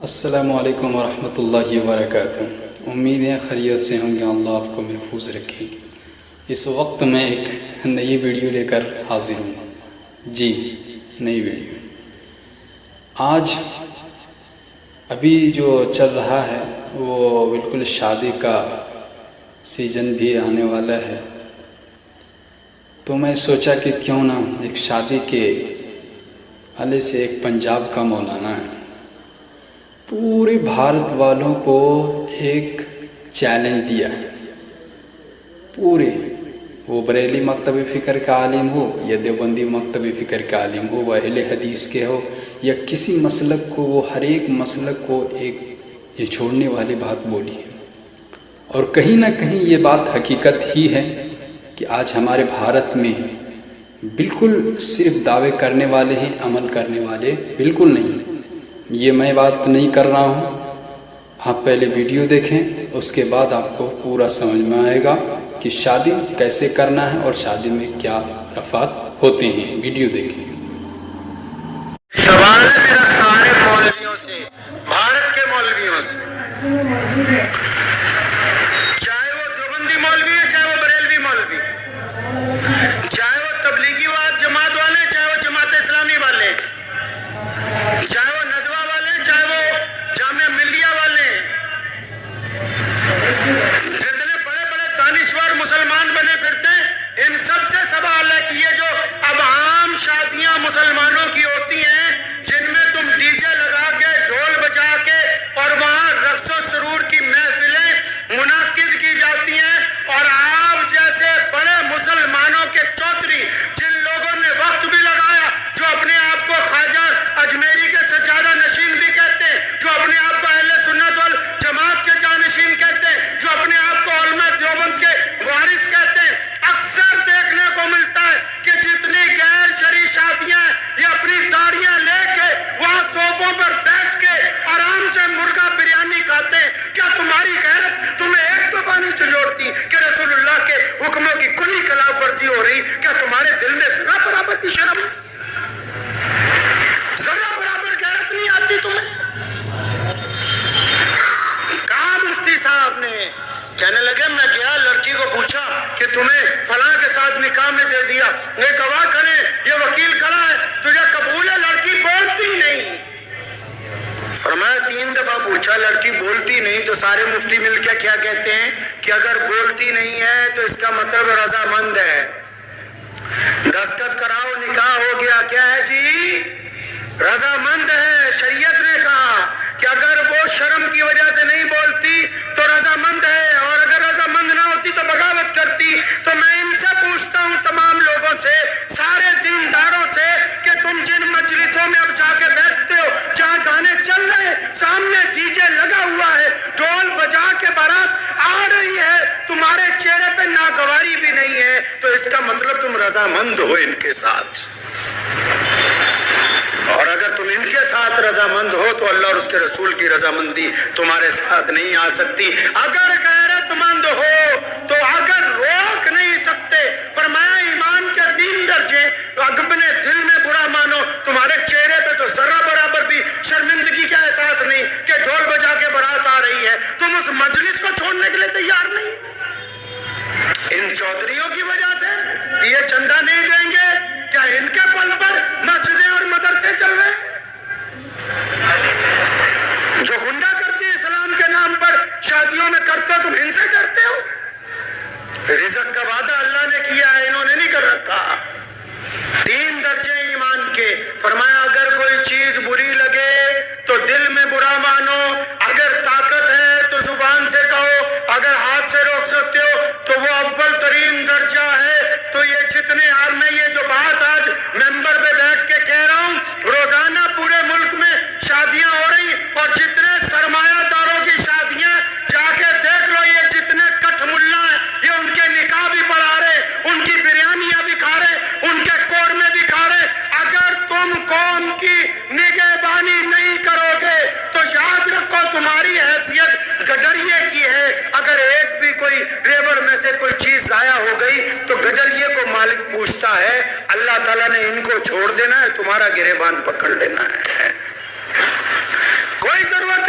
السلام علیکم ورحمۃ اللہ وبرکاتہ۔ امید ہے خیریت سے ہوں گے، اللہ آپ کو محفوظ رکھے۔ اس وقت میں ایک نئی ویڈیو لے کر حاضر ہوں۔ جی، نئی ویڈیو۔ آج ابھی جو چل رہا ہے وہ بالکل شادی کا سیزن بھی آنے والا ہے، تو میں سوچا کہ کیوں نہ ایک شادی کے حوالے سے ایک پنجاب کا مولانا ہے، پورے بھارت والوں کو ایک چیلنج دیا ہے۔ پورے، وہ بریلی مکتب فکر کا عالم ہو یا دیوبندی مکتب فکر کا عالم ہو، وہ اہل حدیث کے ہو یا کسی مسلک کو، وہ ہر ایک مسلک کو ایک یہ چھوڑنے والی بات بولی ہے۔ اور کہیں نہ کہیں یہ بات حقیقت ہی ہے کہ آج ہمارے بھارت میں بالکل صرف دعوے کرنے والے ہیں، عمل کرنے والے بالکل نہیں۔ یہ میں بات نہیں کر رہا ہوں، آپ پہلے ویڈیو دیکھیں، اس کے بعد آپ کو پورا سمجھ میں آئے گا کہ شادی کیسے کرنا ہے اور شادی میں کیا رفعات ہوتے ہیں۔ ویڈیو دیکھیں۔ سوال ہے میرا سارے مولویوں سے، بھارت کے مولویوں سے، چاہے وہ دیوبندی مولوی ہے، چاہے وہ بریلوی مولوی، چاہے وہ تبلیغی جماعت والے، چاہے وہ جماعت اسلامی والے، چاہے وہ ندوہ والے، چاہے وہ جامعہ ملیہ والے، جتنے بڑے بڑے دانشور مسلمان بنے پھرتے ہیں، ان سب سے سوال ہے کہ یہ جو اب عام شادیاں مسلمانوں کی ہوتی ہیں، جن میں تم ڈی جے لگا کے، ڈھول بجا کے اور وہاں رقص و سرور کی محفلیں منعقد کی جاتی ہیں، اور آپ جیسے بڑے مسلمانوں کے چودھری، جن لوگوں نے وقت بھی لگایا، جو اپنے آپ کو خواجہ اجمیری کے سجادہ نشین بھی کہتے ہیں، جو اپنے آپ کو اہل سنت والجماعت کے جانشین کہتے ہیں، جو اپنے آپ کو علماء دیوبند کے وارث کہتے ہیں، اکثر دیکھنے کو ملتا ہے کہ جتنی غیر شرعی شادیاں ہیں، یہ اپنی داڑیاں لے کے وہاں صوفوں پر بیٹھ کے آرام سے مرغا بریانی کھاتے ہیں۔ کیا تمہاری غیرت تمہیں ایک دفعہ نہیں چجوڑتی کہ رسول اللہ کے حکموں کی کلی خلاف ورزی ہو رہی؟ کیا تمہارے دل میں ذرا برابر کی شرم، ذرا برابر غیرت نہیں آتی تمہیں؟ کہا مفتی صاحب نے، کہنے لگے میں گیا، لڑکی کو پوچھا کہ تمہیں فلاں کے ساتھ نکاح میں دے دیا، یہ گواہ کرے، یہ وکیل کھڑا ہے، تجھے قبول ہے؟ لڑکی بولتی نہیں۔ فرمایا 3 دفعہ پوچھا، لڑکی بولتی نہیں، تو سارے مفتی مل کے کیا کہتے ہیں کہ اگر بولتی نہیں ہے تو اس کا مطلب رضامند ہے، دستخط کراؤ، نکاح ہو گیا۔ کیا ہے جی؟ رضامند ہے۔ شریعت نے کہا کہ اگر وہ شرم کی وجہ سے نہیں بولتی تو رضامند ہے، اور اگر رضامند نہ ہوتی تو بغاوت کرتی۔ تو میں ان سے پوچھتا ہوں، تمام لوگوں سے، سارے دینداروں سے، کہ تم جن مجلسوں میں اب جا کے بیٹھتے ہو، جہاں گانے چل رہے ہیں، سامنے ڈی جے لگا ہوا ہے، ڈھول بجا کے بارات آ رہی ہے، تمہارے چہرے پہ ناگواری بھی نہیں ہے، تو اس کا مطلب تم رضامند ہو ان کے ساتھ۔ اور اگر تم ان کے ساتھ رضامند ہو تو اللہ اور اس کے رسول کی رضامندی تمہارے ساتھ نہیں آ سکتی۔ اگر غیرت مند ہو تو اگر روک نہیں سکتے، فرمایا ایمان کے 3 درجے، اپنے دل میں برا مانو، تمہارے چہرے پہ تو ذرا برابر بھی شرمندگی کا احساس نہیں کہ ڈھول بجا کے بارات آ رہی ہے، تم اس مجلس کو چھوڑنے کے لیے تیار نہیں۔ ان چودھریوں کی وجہ سے یہ چندہ نہیں دیں گے، کیا ان کے پل پر مسجدیں اور مدرسے چل رہے ہیں؟ جو غنڈہ کرتی ہے اسلام کے نام پر شادیوں میں کرتے ہو، تم ان سے کرتے ہو؟ رزق کا وعدہ اللہ نے کیا ہے، انہوں نے نہیں کر رکھا۔ 3 درجے ایمان کے، فرمایا اگر کوئی چیز بری لگے تو دل میں برا مانو، اگر طاقت ہے تو زبان سے کہو، اگر ہاتھ سے روک سکتے ہو تو وہ اول ترین درجہ ہے۔ تو یہ جتنے میں یہ جو بات آج ممبر پہ بیٹھ کے کہہ رہا ہوں، روزانہ پورے ملک میں شادیاں ہو رہی، اور جتنے سرمایہ داروں کی شادیاں جا کے دیکھ لو، یہ جتنے کٹھ ملا ہیں، یہ ان کے نکاح بھی پڑھا رہے، ان کی بریانیاں بھی کھا رہے، ان کے قورمے بھی کھا رہے۔ اگر تم قوم کی نگہبانی نہیں کرو گے تو یاد رکھو تمہاری حیثیت گڈریے کی ہے۔ اگر ایک بھی کوئی ریور میں سے کوئی چیز ضائع ہو گئی تو گڈریے کو مالک پوچھتا ہے، اللہ تعالیٰ نے ان کو چھوڑ دینا ہے، تمہارا گریبان پکڑ لینا ہے۔ کوئی ضرورت